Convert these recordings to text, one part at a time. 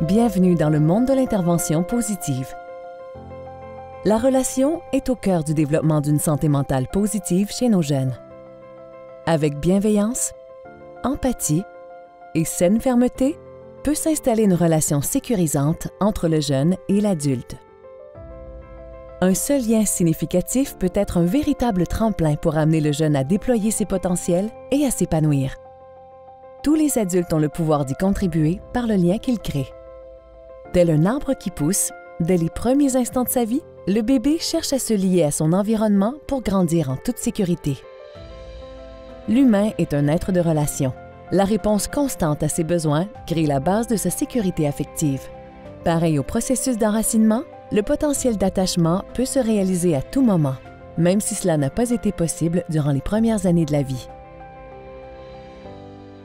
Bienvenue dans le monde de l'intervention positive. La relation est au cœur du développement d'une santé mentale positive chez nos jeunes. Avec bienveillance, empathie et saine fermeté, peut s'installer une relation sécurisante entre le jeune et l'adulte. Un seul lien significatif peut être un véritable tremplin pour amener le jeune à déployer ses potentiels et à s'épanouir. Tous les adultes ont le pouvoir d'y contribuer par le lien qu'ils créent. Tel un arbre qui pousse, dès les premiers instants de sa vie, le bébé cherche à se lier à son environnement pour grandir en toute sécurité. L'humain est un être de relation. La réponse constante à ses besoins crée la base de sa sécurité affective. Pareil au processus d'enracinement, le potentiel d'attachement peut se réaliser à tout moment, même si cela n'a pas été possible durant les premières années de la vie.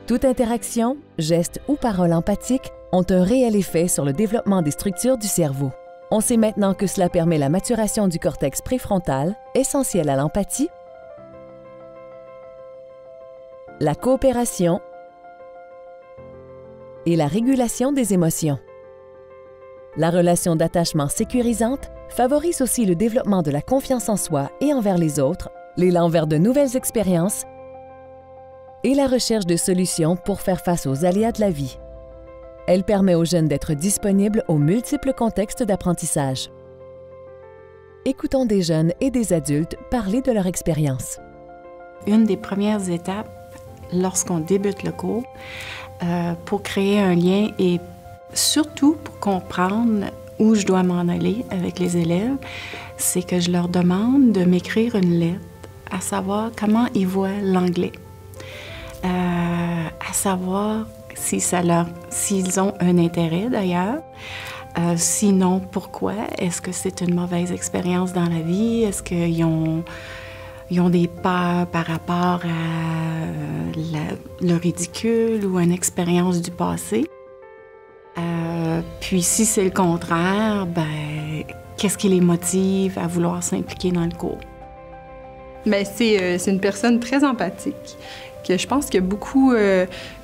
Toute interaction, geste ou parole empathique ont un réel effet sur le développement des structures du cerveau. On sait maintenant que cela permet la maturation du cortex préfrontal, essentiel à l'empathie, la coopération et la régulation des émotions. La relation d'attachement sécurisante favorise aussi le développement de la confiance en soi et envers les autres, l'élan vers de nouvelles expériences et la recherche de solutions pour faire face aux aléas de la vie. Elle permet aux jeunes d'être disponibles aux multiples contextes d'apprentissage. Écoutons des jeunes et des adultes parler de leur expérience. Une des premières étapes lorsqu'on débute le cours pour créer un lien et surtout pour comprendre où je dois m'en aller avec les élèves, c'est que je leur demande de m'écrire une lettre à savoir comment ils voient l'anglais, à savoir s'ils ont un intérêt d'ailleurs, sinon pourquoi, est-ce que c'est une mauvaise expérience dans la vie, est-ce qu'ils ont des peurs par rapport à le ridicule ou une expérience du passé. Puis si c'est le contraire, qu'est-ce qui les motive à vouloir s'impliquer dans le cours? C'est une personne très empathique, que je pense que beaucoup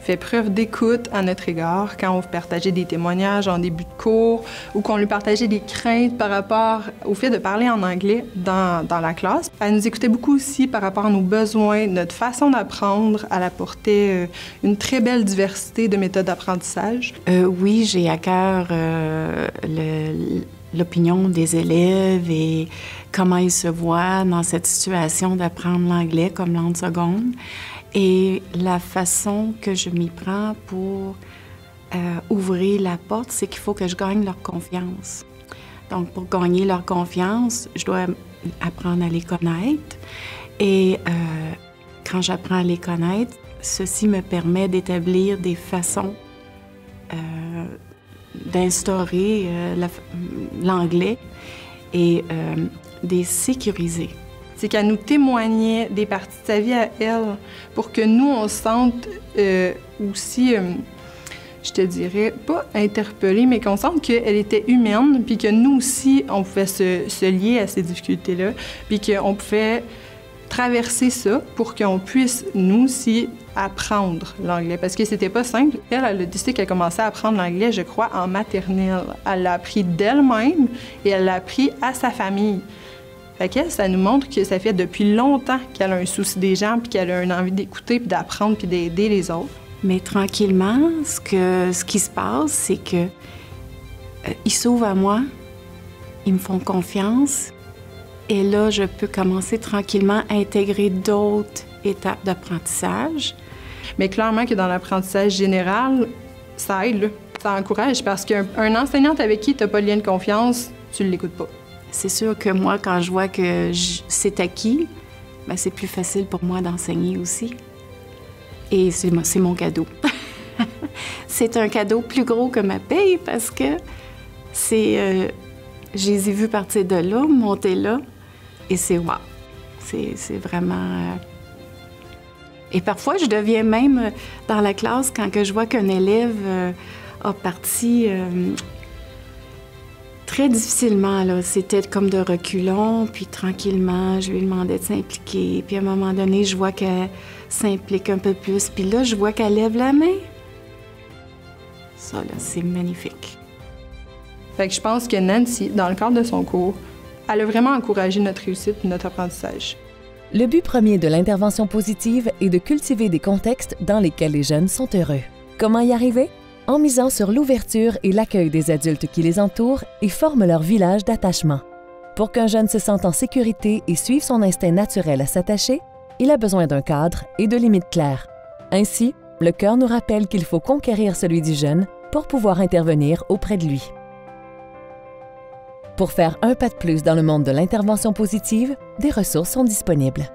fait preuve d'écoute à notre égard quand on partageait des témoignages en début de cours ou qu'on lui partageait des craintes par rapport au fait de parler en anglais dans la classe. Elle nous écoutait beaucoup aussi par rapport à nos besoins, notre façon d'apprendre. Elle apportait une très belle diversité de méthodes d'apprentissage. Oui, j'ai à cœur l'opinion des élèves et comment ils se voient dans cette situation d'apprendre l'anglais comme langue seconde. Et la façon que je m'y prends pour ouvrir la porte, c'est qu'il faut que je gagne leur confiance. Donc, pour gagner leur confiance, je dois apprendre à les connaître. Et quand j'apprends à les connaître, ceci me permet d'établir des façons d'instaurer l'anglais et de les sécuriser. C'est qu'elle nous témoignait des parties de sa vie à elle pour que nous, on se sente aussi, je te dirais, pas interpellés, mais qu'on sente qu'elle était humaine, puis que nous aussi, on pouvait se lier à ces difficultés-là, puis qu'on pouvait traverser ça pour qu'on puisse, nous aussi, apprendre l'anglais. Parce que c'était pas simple. Elle a décidé qu'elle commençait à apprendre l'anglais, je crois, en maternelle. Elle l'a appris d'elle-même et elle l'a appris à sa famille. Fait qu'elle, ça nous montre que ça fait depuis longtemps qu'elle a un souci des gens, puis qu'elle a une envie d'écouter, puis d'apprendre, puis d'aider les autres. Mais tranquillement, ce qui se passe, c'est que ils s'ouvrent à moi, ils me font confiance, et là, je peux commencer tranquillement à intégrer d'autres étapes d'apprentissage. Mais clairement que dans l'apprentissage général, ça aide, là. Ça encourage, parce qu'un enseignant avec qui tu n'as pas de lien de confiance, tu ne l'écoutes pas. C'est sûr que moi, quand je vois que c'est acquis, c'est plus facile pour moi d'enseigner aussi. Et c'est mon cadeau. C'est un cadeau plus gros que ma paye parce que je les ai vus partir de là, monter là, et c'est wow. C'est vraiment... Et parfois, je deviens même dans la classe, quand que je vois qu'un élève a parti... Très difficilement, là. C'était comme de reculons, puis tranquillement, je lui demandais de s'impliquer. Puis à un moment donné, je vois qu'elle s'implique un peu plus. Puis là, je vois qu'elle lève la main. Ça, là, c'est magnifique. Fait que je pense que Nancy, dans le cadre de son cours, elle a vraiment encouragé notre réussite et notre apprentissage. Le but premier de l'intervention positive est de cultiver des contextes dans lesquels les jeunes sont heureux. Comment y arriver? En misant sur l'ouverture et l'accueil des adultes qui les entourent et forment leur village d'attachement. Pour qu'un jeune se sente en sécurité et suive son instinct naturel à s'attacher, il a besoin d'un cadre et de limites claires. Ainsi, le cœur nous rappelle qu'il faut conquérir celui du jeune pour pouvoir intervenir auprès de lui. Pour faire un pas de plus dans le monde de l'intervention positive, des ressources sont disponibles.